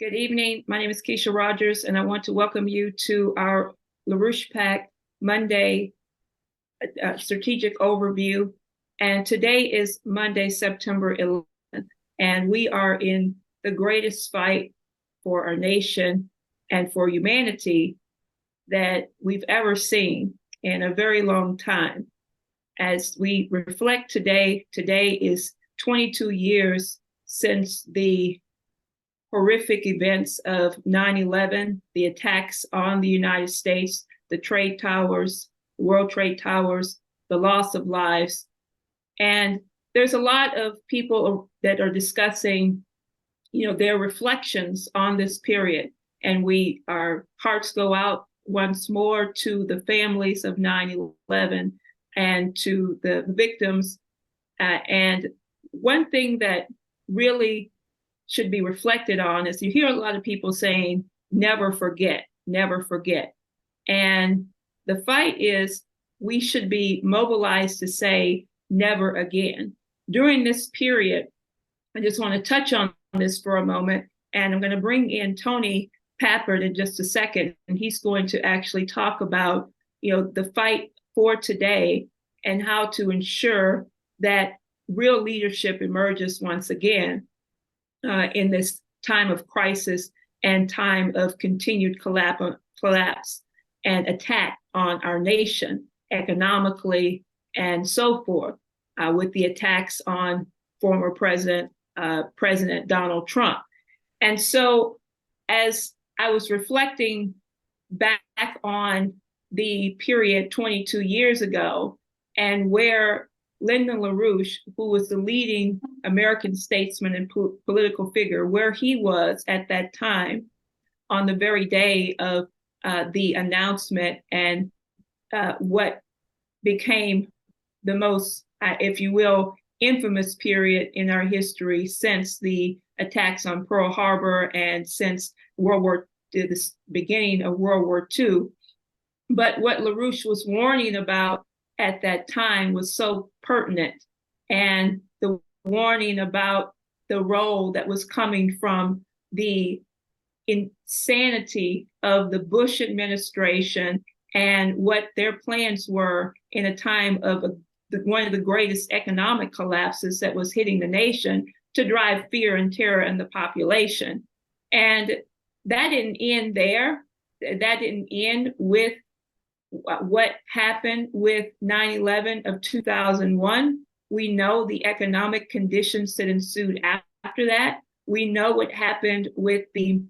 Good evening. My name is Keisha Rogers, and I want to welcome you to our LaRouche PAC Monday strategic overview. And today is Monday, September 11th, and we are in the greatest fight for our nation and for humanity that we've ever seen in a very long time. As we reflect today is 22 years since the horrific events of 9/11, the attacks on the United States, the trade towers, World Trade Towers, the loss of lives. And there's a lot of people that are discussing, their reflections on this period. And our hearts go out once more to the families of 9/11 and to the victims. And one thing that really should be reflected on is you hear a lot of people saying, never forget, never forget. And the fight is we should be mobilized to say never again. During this period, I just want to touch on this for a moment, and I'm going to bring in Tony Pappard in just a second, and he's going to actually talk about, the fight for today and how to ensure that real leadership emerges once again in this time of crisis and time of continued collapse and attack on our nation economically and so forth, with the attacks on former President Donald Trump. And so as I was reflecting back on the period 22 years ago and where Lyndon LaRouche, who was the leading American statesman and political figure, where he was at that time on the very day of the announcement and what became the most, if you will, infamous period in our history since the attacks on Pearl Harbor and since the beginning of World War II. But what LaRouche was warning about at that time was so pertinent, and the warning about the role that was coming from the insanity of the Bush administration and what their plans were in a time of one of the greatest economic collapses that was hitting the nation to drive fear and terror in the population. And that didn't end there. That didn't end with what happened with 9/11 of 2001. We know the economic conditions that ensued after that. We know what happened with the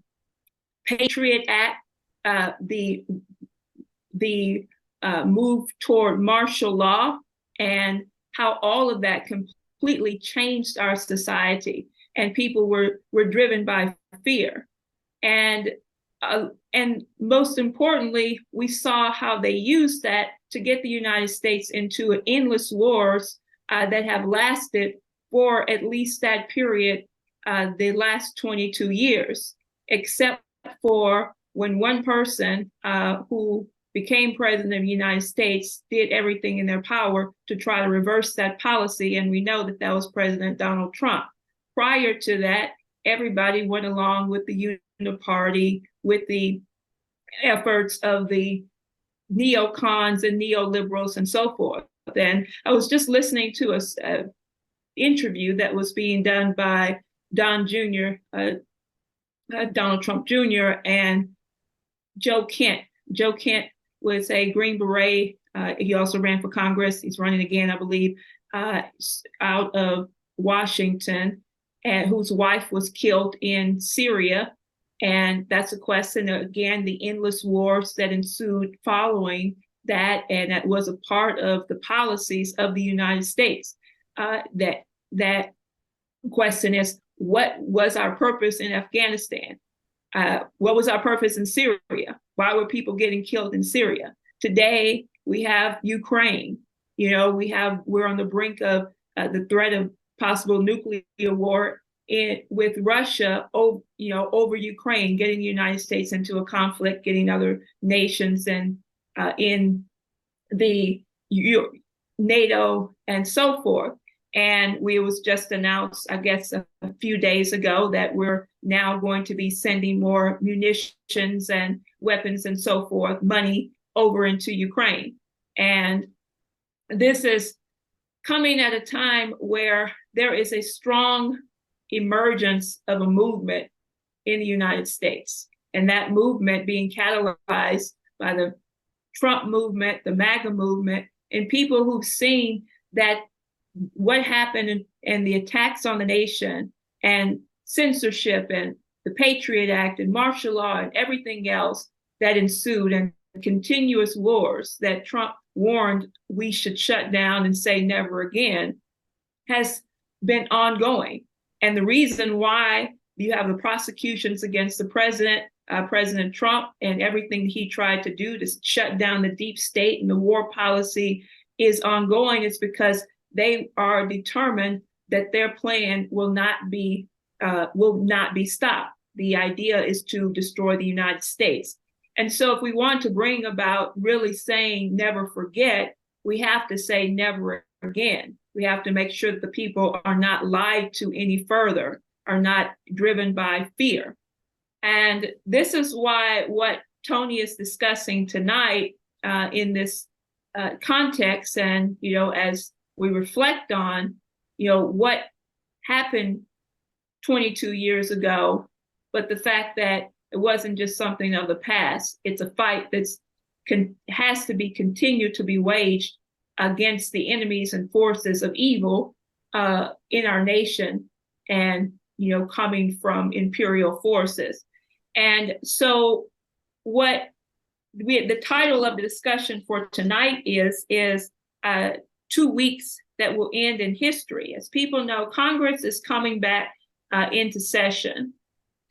Patriot Act, the move toward martial law, and how all of that completely changed our society, and people were driven by fear. And most importantly, we saw how they used that to get the United States into endless wars that have lasted for at least that period, the last 22 years, except for when one person who became president of the United States did everything in their power to try to reverse that policy. And we know that was President Donald Trump. Prior to that, everybody went along with the uniparty, with the efforts of the neocons and neoliberals and so forth. And I was just listening to an interview that was being done by Donald Trump Jr. and Joe Kent. Joe Kent was a Green Beret. He also ran for Congress. He's running again, I believe, out of Washington, and whose wife was killed in Syria. And that's a question, again, the endless wars that ensued following that. And that was a part of the policies of the United States. That question is, what was our purpose in Afghanistan? What was our purpose in Syria? Why were people getting killed in Syria? Today, we have Ukraine. We're on the brink of the threat of possible nuclear war with Russia over Ukraine, getting the United States into a conflict, getting other nations and in the NATO and so forth. And we was just announced, I guess, a few days ago that we're now going to be sending more munitions and weapons and so forth, money over into Ukraine. And this is coming at a time where there is a strong emergence of a movement in the United States. And that movement being catalyzed by the Trump movement, the MAGA movement, and people who've seen that what happened and the attacks on the nation and censorship and the Patriot Act and martial law and everything else that ensued, and continuous wars that Trump warned we should shut down and say never again, has been ongoing. And the reason why you have the prosecutions against the president, President Trump, and everything he tried to do to shut down the deep state and the war policy is ongoing is because they are determined that their plan will not be stopped. The idea is to destroy the United States. And so if we want to bring about really saying never forget, we have to say never again. We have to make sure that the people are not lied to any further, are not driven by fear. And this is why what Tony is discussing tonight in this context, and, as we reflect on, what happened 22 years ago, but the fact that it wasn't just something of the past. It's a fight that's has to be continued to be waged against the enemies and forces of evil in our nation, and coming from imperial forces. And so, what the title of the discussion for tonight is 2 weeks that will end in history. As people know, Congress is coming back into session.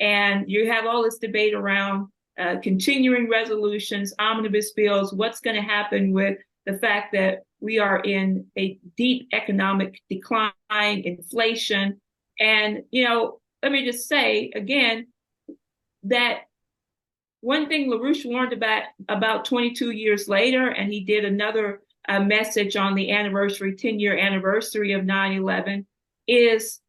And you have all this debate around continuing resolutions, omnibus bills, what's going to happen with the fact that we are in a deep economic decline, inflation. And, let me just say again that one thing LaRouche warned about 22 years later, and he did another message on the 10-year anniversary of 9/11, is,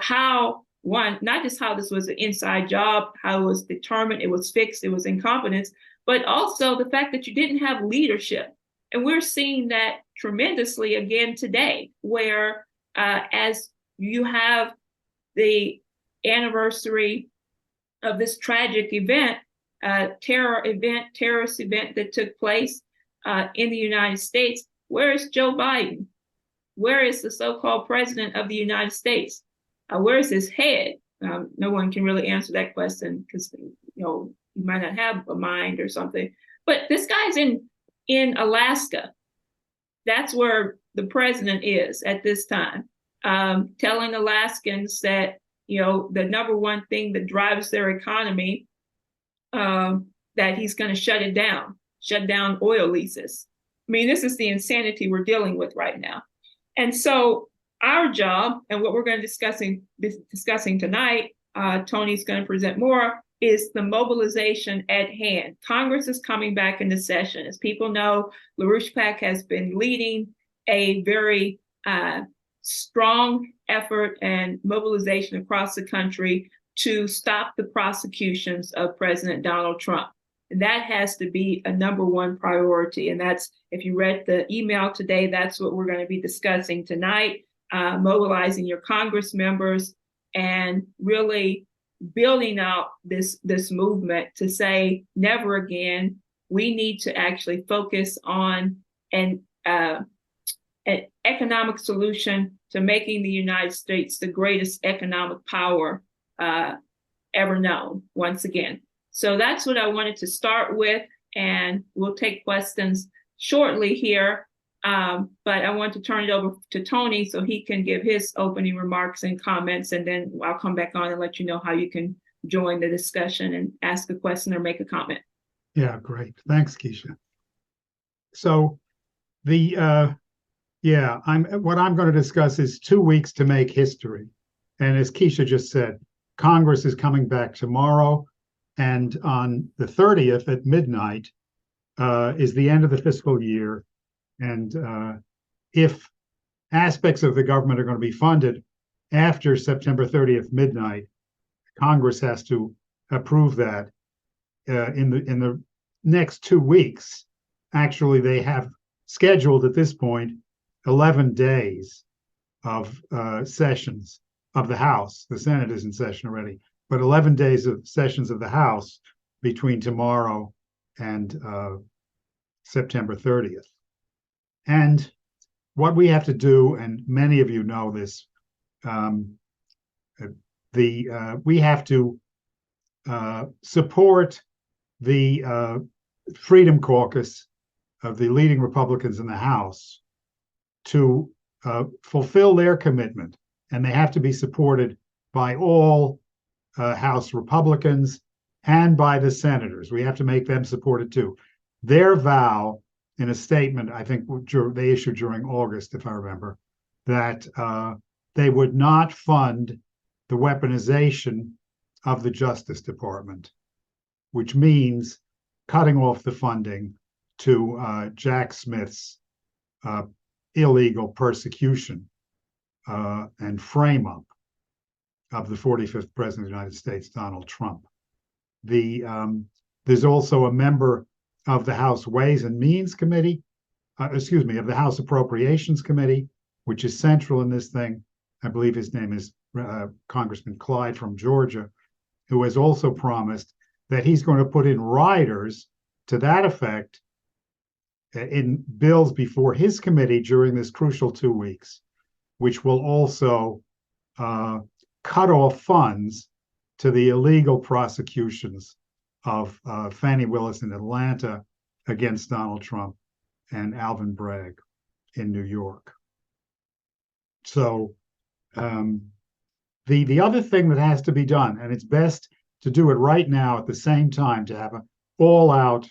how not just how this was an inside job, how it was determined, it was fixed, it was incompetence, but also the fact that you didn't have leadership. And we're seeing that tremendously again today, where as you have the anniversary of this tragic event, terrorist event that took place in the United States, where is Joe Biden? Where is the so-called president of the United States? Where is his head? No one can really answer that question because you might not have a mind or something. But this guy's in Alaska. That's where the president is at this time, telling Alaskans that the number one thing that drives their economy, that he's going to shut down oil leases. I mean, this is the insanity we're dealing with right now. And so our job, and what we're going to be discussing tonight, Tony's going to present more, is the mobilization at hand. Congress is coming back into session. As people know, LaRouche PAC has been leading a very strong effort and mobilization across the country to stop the prosecutions of President Donald Trump. And that has to be a number one priority. And that's, if you read the email today, that's what we're going to be discussing tonight. Mobilizing your Congress members and really building out this movement to say never again. We need to actually focus on an economic solution to making the United States the greatest economic power ever known once again. So that's what I wanted to start with, and we'll take questions shortly here. But I want to turn it over to Tony so he can give his opening remarks and comments, and then I'll come back on and let you know how you can join the discussion and ask a question or make a comment. Yeah, great. Thanks, Keisha. So what I'm going to discuss is 2 weeks to make history. And as Keisha just said, Congress is coming back tomorrow, and on the 30th at midnight is the end of the fiscal year. And if aspects of the government are going to be funded after September 30th midnight. Congress has to approve that in the next 2 weeks. Actually, they have scheduled at this point 11 days of sessions of the House. The Senate is in session already, but 11 days of sessions of the House between tomorrow and September 30th. And what we have to do, and many of you know this, we have to support the Freedom Caucus of the leading Republicans in the House to fulfill their commitment, and they have to be supported by all House Republicans and by the senators. We have to make them supported too. Their vow in a statement, I think they issued during August, if I remember, that they would not fund the weaponization of the Justice Department, which means cutting off the funding to Jack Smith's illegal persecution and frame-up of the 45th President of the United States, Donald Trump. There's also a member of the House Ways and Means Committee, of the House Appropriations Committee, which is central in this thing. I believe his name is Congressman Clyde from Georgia, who has also promised that he's going to put in riders to that effect in bills before his committee during this crucial 2 weeks, which will also cut off funds to the illegal prosecutions of Fannie Willis in Atlanta against Donald Trump and Alvin Bragg in New York. So the other thing that has to be done, and it's best to do it right now at the same time, to have an all-out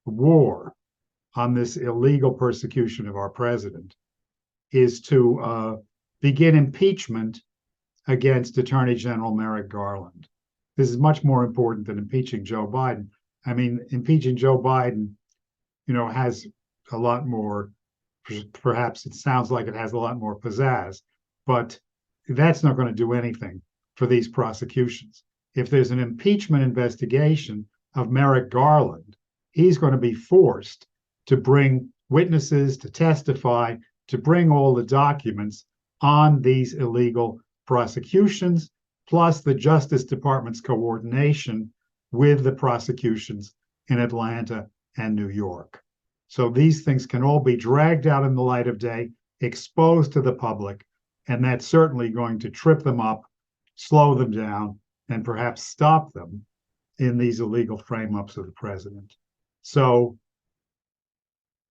war on this illegal persecution of our president, is to begin impeachment against Attorney General Merrick Garland. This is much more important than impeaching Joe Biden. I mean, impeaching Joe Biden, has a lot more, perhaps it sounds like it has a lot more pizzazz, but that's not going to do anything for these prosecutions. If there's an impeachment investigation of Merrick Garland, he's going to be forced to bring witnesses, to testify, to bring all the documents on these illegal prosecutions, plus the Justice Department's coordination with the prosecutions in Atlanta and New York. So these things can all be dragged out in the light of day, exposed to the public, and that's certainly going to trip them up, slow them down, and perhaps stop them in these illegal frame-ups of the president. So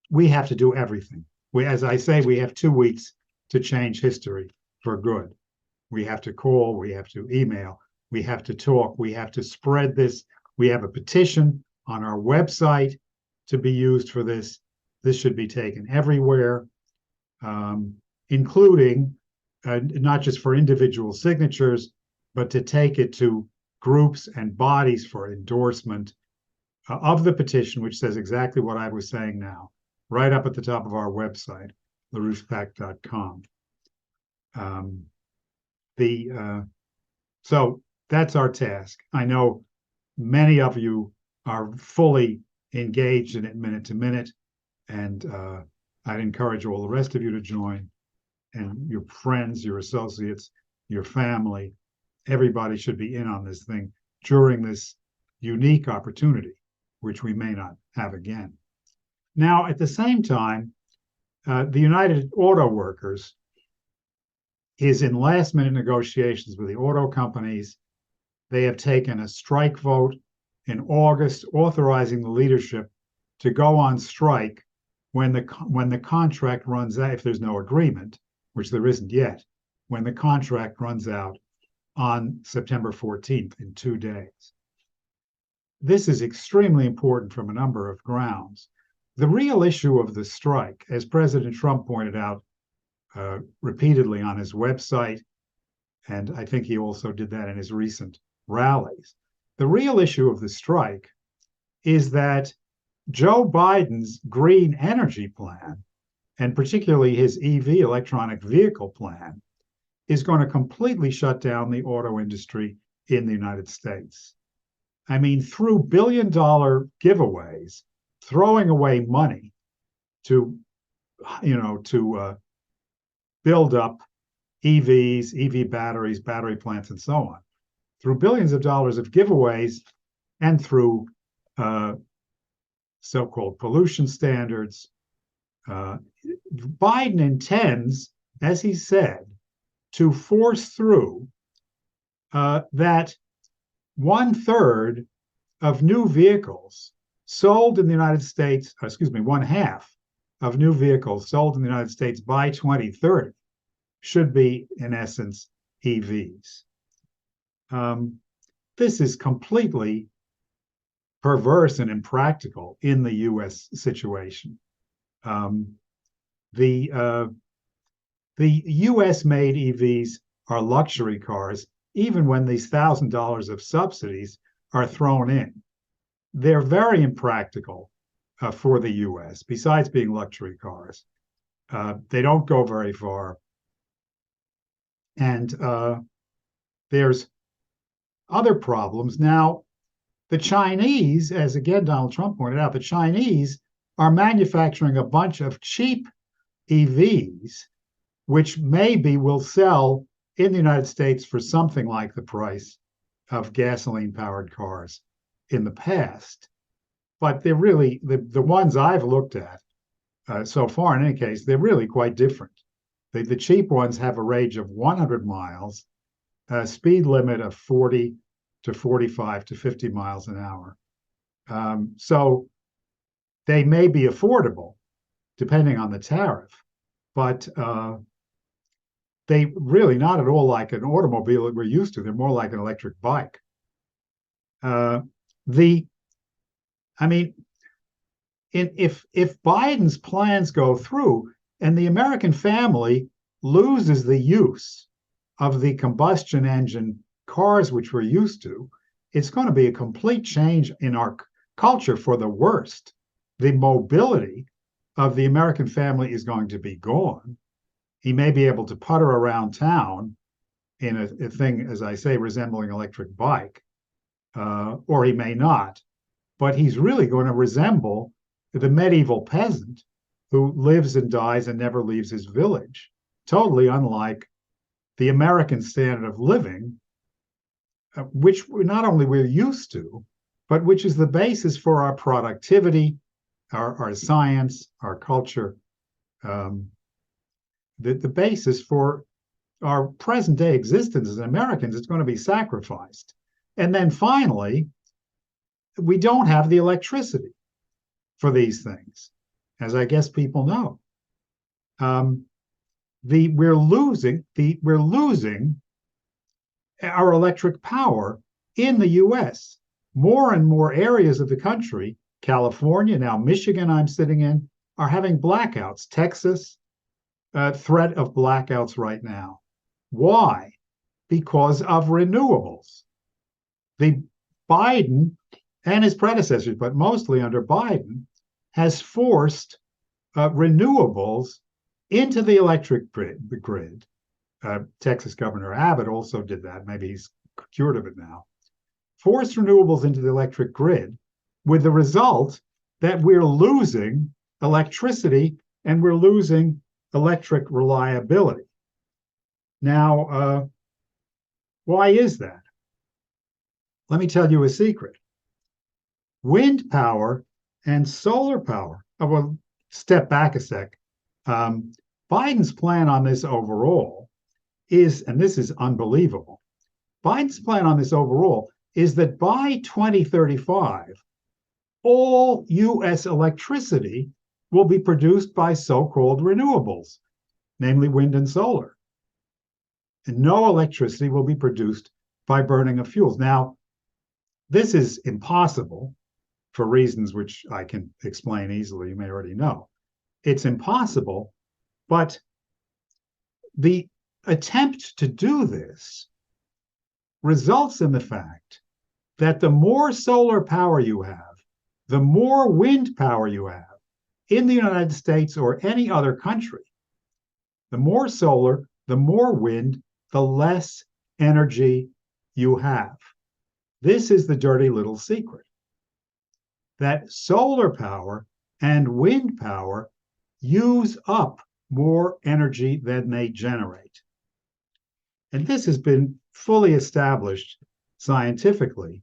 we have to do everything. As I say, we have 2 weeks to change history for good. We have to call, we have to email, we have to talk, we have to spread this. We have a petition on our website to be used for this. This should be taken everywhere, including not just for individual signatures, but to take it to groups and bodies for endorsement of the petition, which says exactly what I was saying now, right up at the top of our website, larouchepac.com. So that's our task. I know many of you are fully engaged in it minute to minute, and I'd encourage all the rest of you to join, and your friends, your associates, your family. Everybody should be in on this thing during this unique opportunity, which we may not have again. Now, at the same time, the United Auto Workers is in last-minute negotiations with the auto companies. They have taken a strike vote in August, authorizing the leadership to go on strike when the contract runs out, if there's no agreement, which there isn't yet, when the contract runs out on September 14th, in 2 days. This is extremely important from a number of grounds. The real issue of the strike, as President Trump pointed out repeatedly on his website, and I think he also did that in his recent rallies, the real issue of the strike is that Joe Biden's green energy plan and particularly his EV, electronic vehicle plan, is going to completely shut down the auto industry in the United States. I mean, through billion-dollar giveaways, throwing away money to, build up EVs, EV batteries, battery plants, and so on, through billions of dollars of giveaways and through so-called pollution standards. Biden intends, as he said, to force through that 1/3 of new vehicles sold in the United States, one half of new vehicles sold in the United States by 2030 should be, in essence, EVs. This is completely perverse and impractical in the U.S. situation. The U.S.-made EVs are luxury cars, even when these $1,000 of subsidies are thrown in. They're very impractical for the U.S., besides being luxury cars. They don't go very far. And there's other problems. Now, the Chinese, as again Donald Trump pointed out, the Chinese are manufacturing a bunch of cheap EVs, which maybe will sell in the United States for something like the price of gasoline-powered cars in the past. But they're really, the ones I've looked at so far, in any case, they're really quite different. The cheap ones have a range of 100 miles, a speed limit of 40 to 45 to 50 miles an hour. So they may be affordable, depending on the tariff, but they really not at all like an automobile that we're used to. They're more like an electric bike. If Biden's plans go through and the American family loses the use of the combustion engine cars which we're used to, it's going to be a complete change in our culture for the worst. The mobility of the American family is going to be gone. He may be able to putter around town in a thing, as I say, resembling an electric bike, or he may not, but he's really going to resemble the medieval peasant who lives and dies and never leaves his village, totally unlike the American standard of living, which not only we're used to, but which is the basis for our productivity, our science, our culture, the basis for our present day existence as Americans is going to be sacrificed. And then finally, we don't have the electricity for these things, as I guess people know. We're losing our electric power in the U.S. More and more areas of the country, California, now Michigan, I'm sitting in, are having blackouts. Texas, threat of blackouts right now. Why? Because of renewables. The Biden and his predecessors, but mostly under Biden, has forced renewables into the electric grid. Texas Governor Abbott also did that. Maybe he's cured of it now. Forced renewables into the electric grid, with the result that we're losing electricity and we're losing electric reliability. Now, why is that? Let me tell you a secret. Wind power and solar power. Well, step back a sec. Biden's plan on this overall is, and this is unbelievable, Biden's plan on this overall is that by 2035, all U.S. electricity will be produced by so-called renewables, namely wind and solar. And no electricity will be produced by burning of fuels. Now, this is impossible for reasons which I can explain easily. You may already know. It's impossible, but the attempt to do this results in the fact that the more solar power you have, the more wind power you have, in the United States or any other country, the more solar, the more wind, the less energy you have. This is the dirty little secret, that solar power and wind power use up more energy than they generate. And this has been fully established scientifically,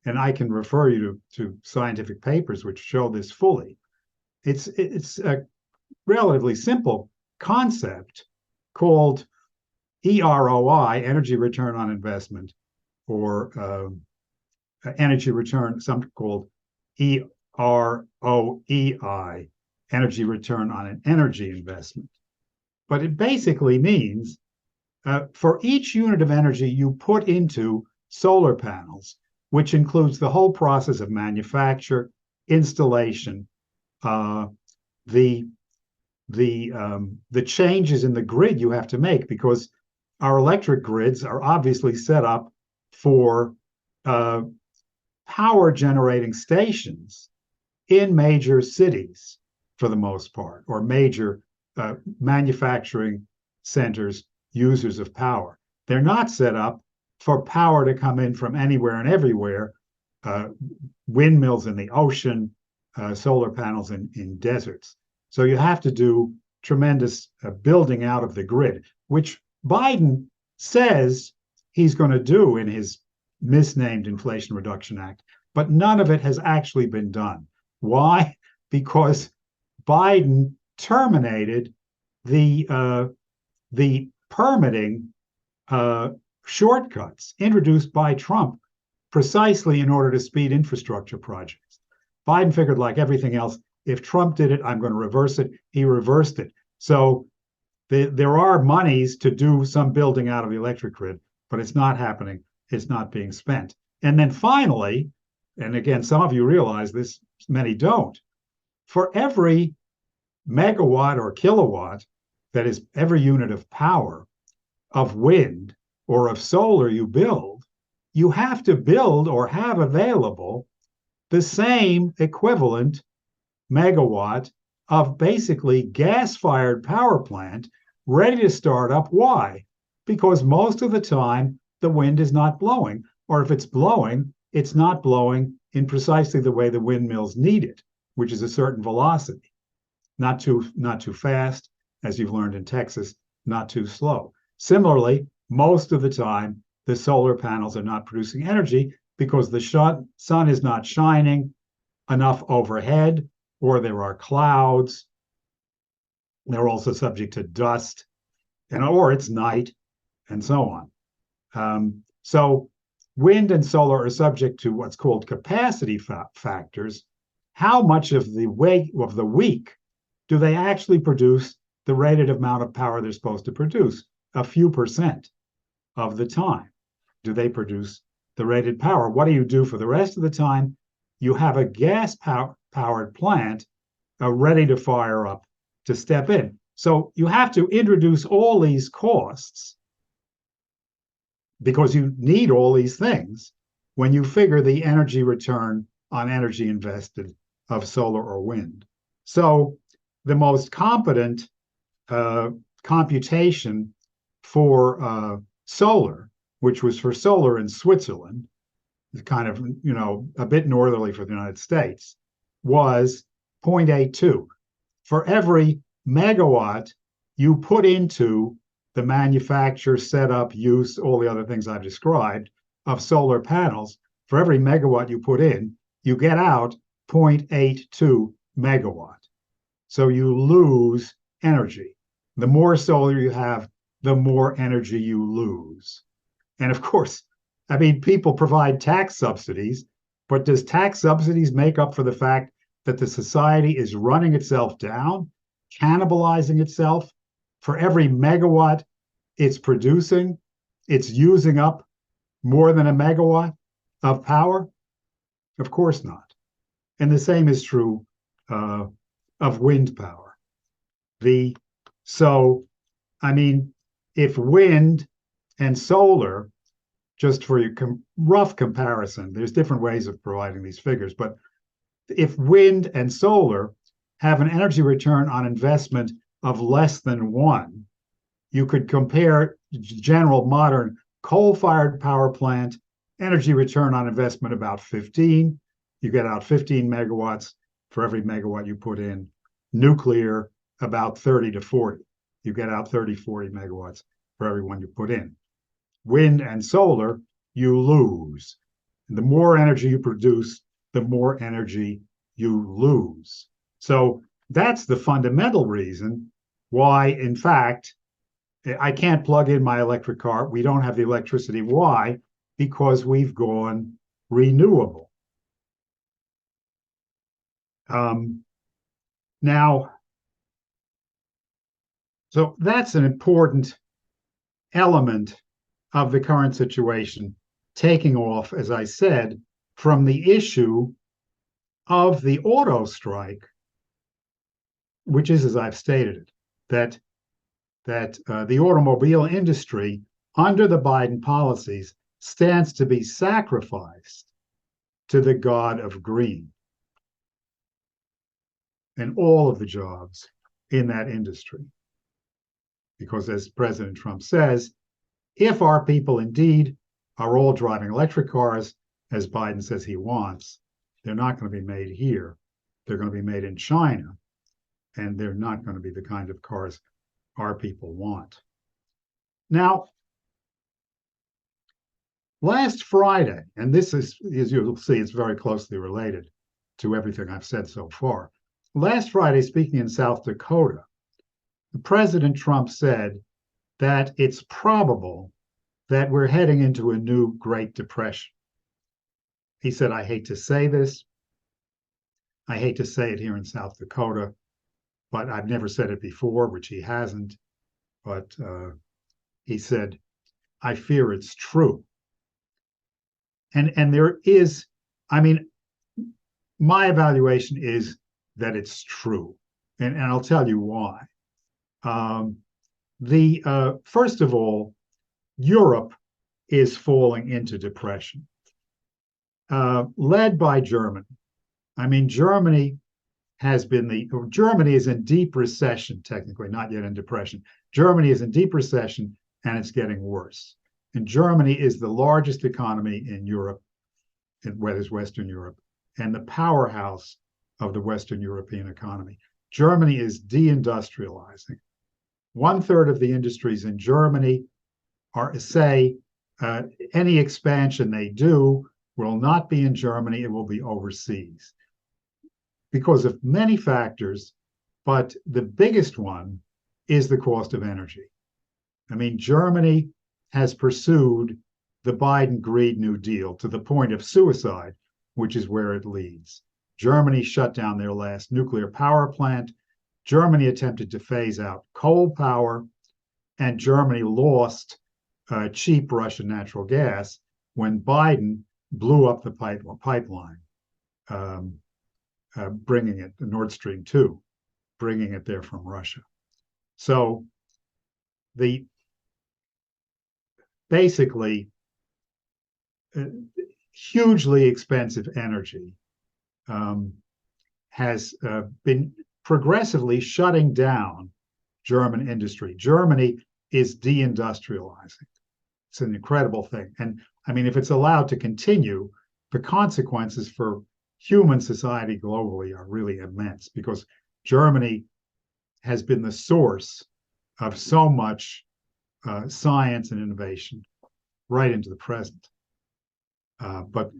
and I can refer you to scientific papers which show this fully. It's a relatively simple concept called EROI, energy return on investment, or energy return, something called EROEI, energy return on an energy investment. But it basically means for each unit of energy you put into solar panels, which includes the whole process of manufacture, installation, the changes in the grid you have to make, because our electric grids are obviously set up for power generating stations in major cities for the most part, or major manufacturing centers, users of power. They're not set up for power to come in from anywhere and everywhere, windmills in the ocean, solar panels in deserts. So you have to do tremendous building out of the grid, which Biden says he's going to do in his misnamed Inflation Reduction Act, but none of it has actually been done. Why? Because Biden terminated the permitting shortcuts introduced by Trump precisely in order to speed infrastructure projects. Biden figured, like everything else, if Trump did it, I'm going to reverse it. He reversed it. So there are monies to do some building out of the electric grid, but it's not happening. It's not being spent. And then finally, and again, some of you realize this, many don't, for every megawatt or kilowatt, that is every unit of power, of wind or of solar you build, you have to build or have available the same equivalent megawatt of basically gas-fired power plant ready to start up. Why? Because most of the time the wind is not blowing, or if it's blowing, it's not blowing in precisely the way the windmills need it, which is a certain velocity. Not too fast, as you've learned in Texas, not too slow. Similarly, most of the time, the solar panels are not producing energy because the sun is not shining enough overhead, or there are clouds. They're also subject to dust, or it's night, and so on. So wind and solar are subject to what's called capacity factors. How much of the week do they actually produce the rated amount of power they're supposed to produce? A few percent of the time do they produce the rated power. What do you do for the rest of the time? You have a gas-powered plant ready to fire up to step in. So you have to introduce all these costs, because you need all these things when you figure the energy return on energy invested of solar or wind. So the most competent computation for solar, which was for solar in Switzerland, kind of, a bit northerly for the United States, was 0.82. For every megawatt you put into the manufacture, setup, use, all the other things I've described of solar panels, for every megawatt you put in, you get out 0.82 megawatt. So you lose energy. The more solar you have, the more energy you lose. And of course, people provide tax subsidies, but does tax subsidies make up for the fact that the society is running itself down, cannibalizing itself? For every megawatt it's producing, it's using up more than a megawatt of power? Of course not. And the same is true of wind power. If wind and solar, just for your rough comparison, there's different ways of providing these figures, but if wind and solar have an energy return on investment of less than 1, you could compare general modern coal-fired power plant, energy return on investment about 15. You get out 15 megawatts for every megawatt you put in. Nuclear, about 30 to 40. You get out 30, 40 megawatts for every one you put in. Wind and solar, you lose. The more energy you produce, the more energy you lose. So that's the fundamental reason why, in fact, I can't plug in my electric car. We don't have the electricity. Why? Because we've gone renewable. Now, so that's an important element of the current situation, taking off, as I said, from the issue of the auto strike, which is, as I've stated it, that the automobile industry, under the Biden policies, stands to be sacrificed to the god of green and all of the jobs in that industry. Because as President Trump says, if our people indeed are all driving electric cars, as Biden says he wants, they're not going to be made here. They're going to be made in China, and they're not going to be the kind of cars our people want. Now, last Friday, and this is, as you'll see, it's very closely related to everything I've said so far. Last Friday, speaking in South Dakota, President Trump said that it's probable that we're heading into a new Great Depression. He said, I hate to say this. I hate to say it here in South Dakota, but I've never said it before, which he hasn't. But he said, I fear it's true. And there is, I mean, my evaluation is that it's true. And I'll tell you why. First of all, Europe is falling into depression, led by Germany. I mean, Germany is in deep recession, technically, not yet in depression. Germany is in deep recession, and it's getting worse. And Germany is the largest economy in Europe, whether it's Western Europe, and the powerhouse of the Western European economy. Germany is deindustrializing. 1/3 of the industries in Germany any expansion they do will not be in Germany, it will be overseas because of many factors, but the biggest one is the cost of energy. I mean, Germany has pursued the Biden Green New Deal to the point of suicide, which is where it leads. Germany shut down their last nuclear power plant. Germany attempted to phase out coal power, and Germany lost cheap Russian natural gas when Biden blew up the pipeline, bringing it, the Nord Stream 2, bringing it there from Russia. So basically, hugely expensive energy has been progressively shutting down German industry. Germany is deindustrializing. It's an incredible thing. And I mean, if it's allowed to continue, the consequences for human society globally are really immense because Germany has been the source of so much science and innovation right into the present. But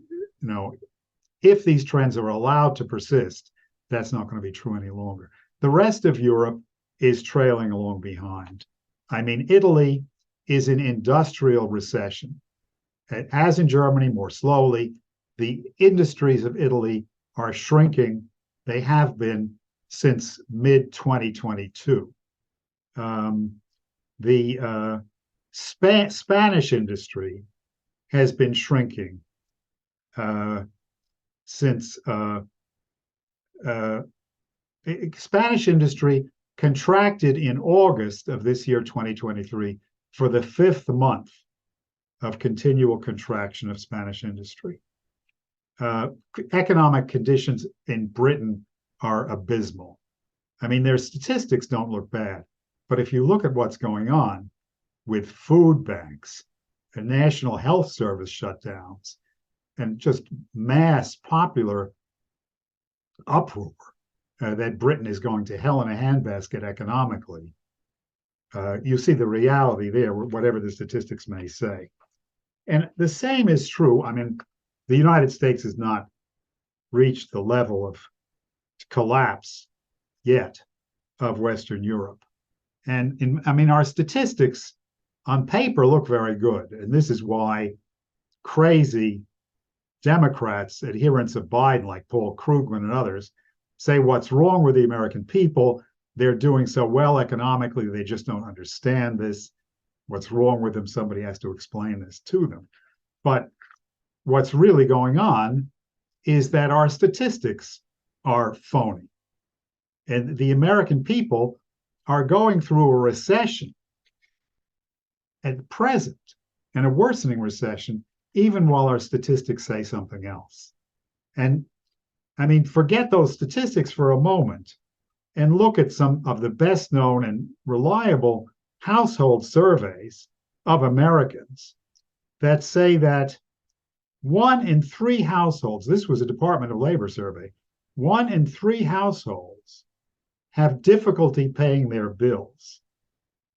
if these trends are allowed to persist, that's not going to be true any longer. The rest of Europe is trailing along behind. I mean, Italy is in industrial recession. As in Germany, more slowly. The industries of Italy are shrinking. They have been since mid-2022. The Spanish industry has been shrinking since Spanish industry contracted in August of this year, 2023, for the 5th month of continual contraction of Spanish industry. Economic conditions in Britain are abysmal. I mean, their statistics don't look bad, but if you look at what's going on with food banks and National Health Service shutdowns and just mass popular uproar that Britain is going to hell in a handbasket economically, you see the reality there, whatever the statistics may say. And the same is true. I mean, the United States has not reached the level of collapse yet of Western Europe. And I mean, our statistics on paper look very good. And this is why crazy Democrats, adherents of Biden, like Paul Krugman and others, say what's wrong with the American people. They're doing so well economically, they just don't understand this. What's wrong with them? Somebody has to explain this to them. But what's really going on is that our statistics are phony. And the American people are going through a recession at present, and a worsening recession, even while our statistics say something else. And I mean, forget those statistics for a moment and look at some of the best known and reliable household surveys of Americans that say that 1 in 3 households, this was a Department of Labor survey, 1 in 3 households have difficulty paying their bills,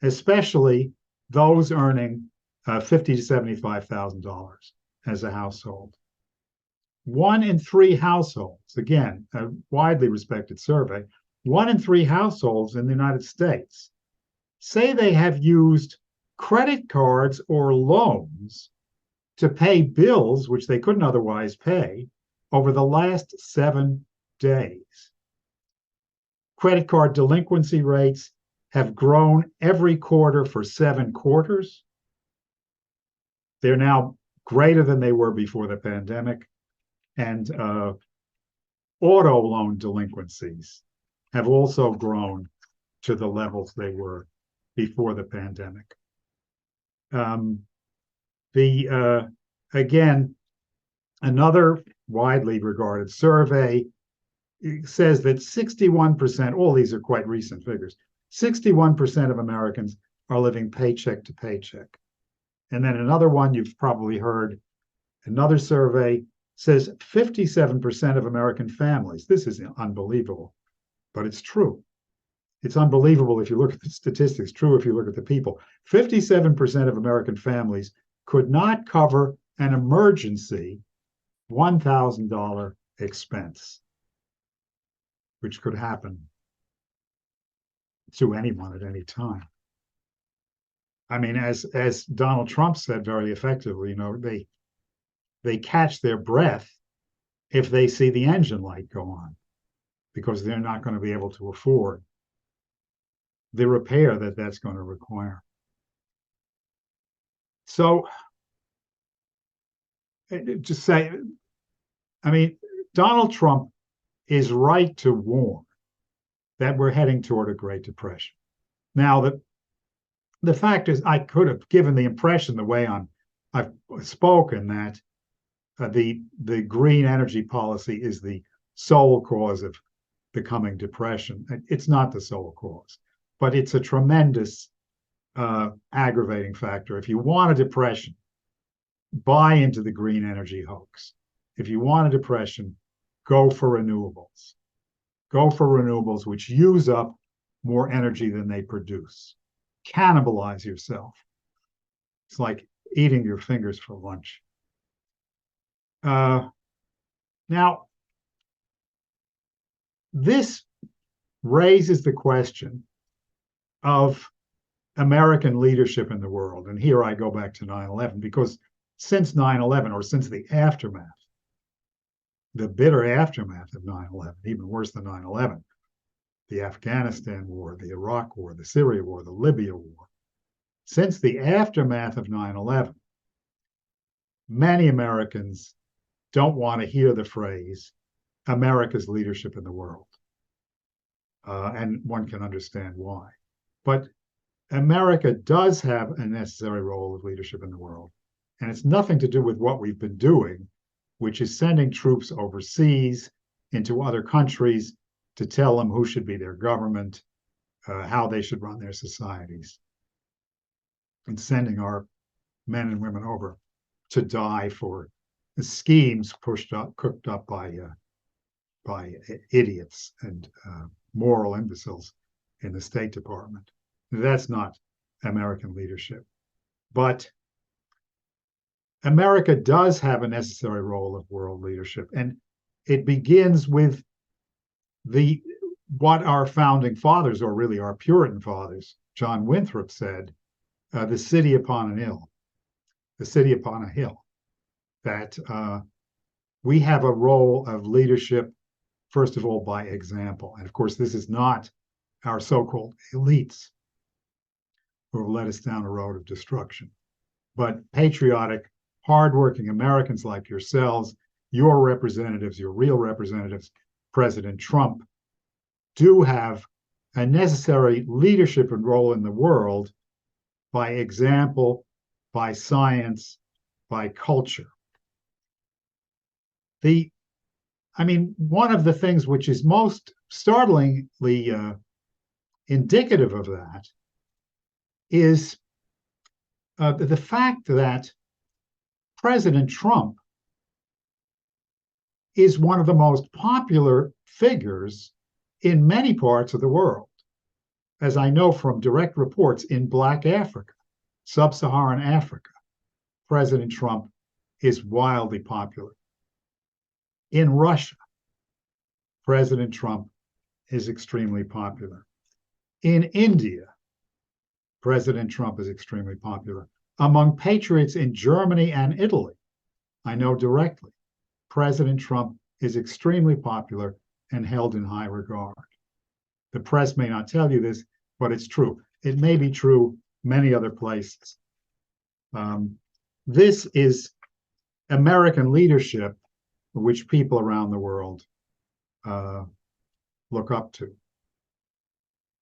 especially those earning $50,000 to $75,000 as a household. 1 in 3 households, again, a widely respected survey, 1 in 3 households in the United States say they have used credit cards or loans to pay bills which they couldn't otherwise pay over the last 7 days. Credit card delinquency rates have grown every quarter for 7 quarters. They're now greater than they were before the pandemic. And auto loan delinquencies have also grown to the levels they were before the pandemic. Again, another widely regarded survey says that 61%, all these are quite recent figures, 61% of Americans are living paycheck to paycheck. And then another one you've probably heard, another survey says 57% of American families, this is unbelievable, but it's true. It's unbelievable if you look at the statistics, true if you look at the people. 57% of American families could not cover an emergency $1,000 expense, which could happen to anyone at any time. I mean, as Donald Trump said very effectively, you know, they catch their breath if they see the engine light go on, because they're not going to be able to afford the repair that's going to require. So just say, I mean, Donald Trump is right to warn that we're heading toward a Great Depression. Now, the fact is, I could have given the impression the way I've spoken that the green energy policy is the sole cause of the coming depression. It's not the sole cause, but it's a tremendous aggravating factor. If you want a depression, buy into the green energy hoax. If you want a depression, go for renewables. Go for renewables which use up more energy than they produce. Cannibalize yourself. It's like eating your fingers for lunch. Now, this raises the question of American leadership in the world. And here I go back to 9/11, because since 9/11, or since the aftermath, the bitter aftermath of 9/11, even worse than 9/11, the Afghanistan war, the Iraq war, the Syria war, the Libya war, since the aftermath of 9/11, many Americans don't want to hear the phrase America's leadership in the world. And one can understand why. But America does have a necessary role of leadership in the world. And it's nothing to do with what we've been doing, which is sending troops overseas into other countries to tell them who should be their government, how they should run their societies, and sending our men and women over to die for the schemes cooked up by idiots and moral imbeciles in the State Department. That's not American leadership. But America does have a necessary role of world leadership, and it begins with what our founding fathers, or really our Puritan fathers, John Winthrop said, the city upon an hill, the city upon a hill, that we have a role of leadership, first of all, by example. And of course, this is not our so-called elites who have led us down a road of destruction, but patriotic, hardworking Americans like yourselves, your representatives, your real representatives, President Trump, do have a necessary leadership and role in the world by example, by science, by culture. One of the things which is most startlingly indicative of that is the fact that President Trump is one of the most popular figures in many parts of the world. As I know from direct reports, in Black Africa, sub-Saharan Africa, President Trump is wildly popular. In Russia, President Trump is extremely popular. In India, President Trump is extremely popular. Among patriots in Germany and Italy, I know directly, President Trump is extremely popular and held in high regard. The press may not tell you this, but it's true. It may be true many other places. This is American leadership, which people around the world look up to.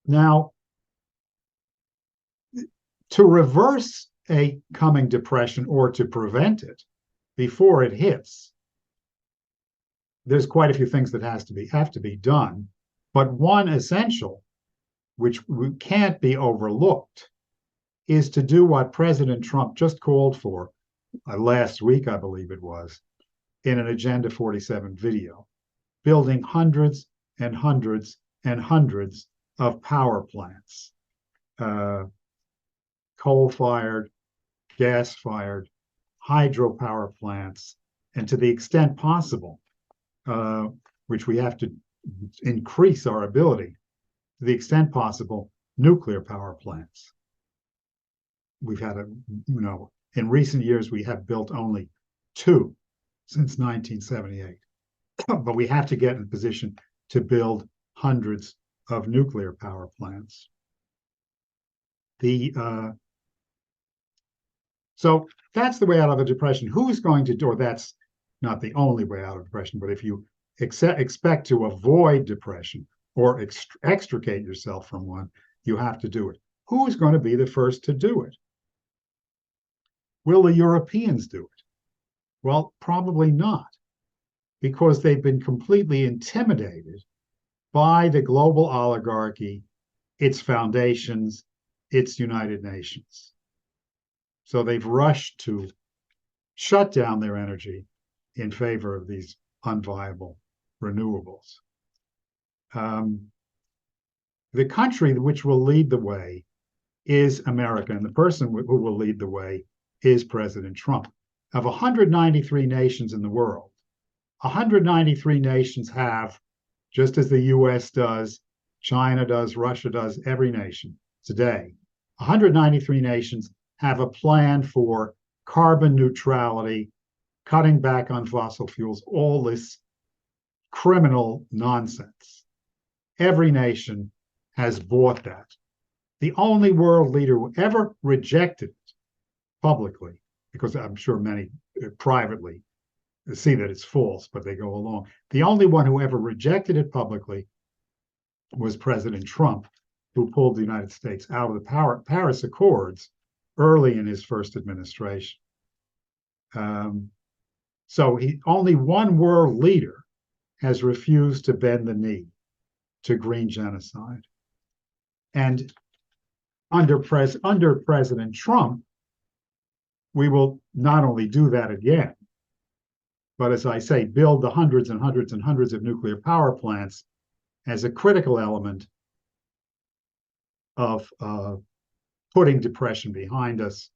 Now, to reverse a coming depression or to prevent it before it hits, there's quite a few things that have to be done. But one essential, which can't be overlooked, is to do what President Trump just called for last week, I believe it was, in an Agenda 47 video, building hundreds and hundreds and hundreds of power plants, coal-fired, gas-fired, hydropower plants, and to the extent possible, which we have to increase our ability, to the extent possible, nuclear power plants. We've had in recent years, we have built only 2 since 1978, but we have to get in a position to build hundreds of nuclear power plants. So that's the way out of a depression. Who's going to do, or that's not the only way out of depression, but if you expect to avoid depression or extricate yourself from one, you have to do it. Who's going to be the first to do it? Will the Europeans do it? Well, probably not, because they've been completely intimidated by the global oligarchy, its foundations, its United Nations. So they've rushed to shut down their energy in favor of these unviable renewables. The country which will lead the way is America, and the person who will lead the way is President Trump. Of 193 nations in the world, 193 nations have, just as the US does, China does, Russia does, every nation today, 193 nations have a plan for carbon neutrality, cutting back on fossil fuels, all this criminal nonsense. Every nation has bought that. The only world leader who ever rejected it publicly, because I'm sure many privately see that it's false, but they go along. The only one who ever rejected it publicly was President Trump, who pulled the United States out of the Paris Accords early in his first administration. So only one world leader has refused to bend the knee to green genocide. And under President Trump, we will not only do that again, but as I say, build the hundreds and hundreds and hundreds of nuclear power plants as a critical element of putting depression behind us,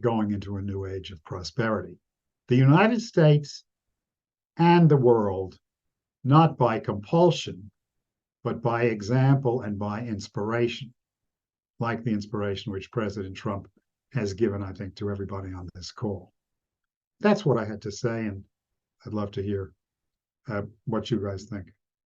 going into a new age of prosperity. The United States and the world, not by compulsion, but by example and by inspiration, like the inspiration which President Trump has given, I think, to everybody on this call. That's what I had to say, and I'd love to hear what you guys think.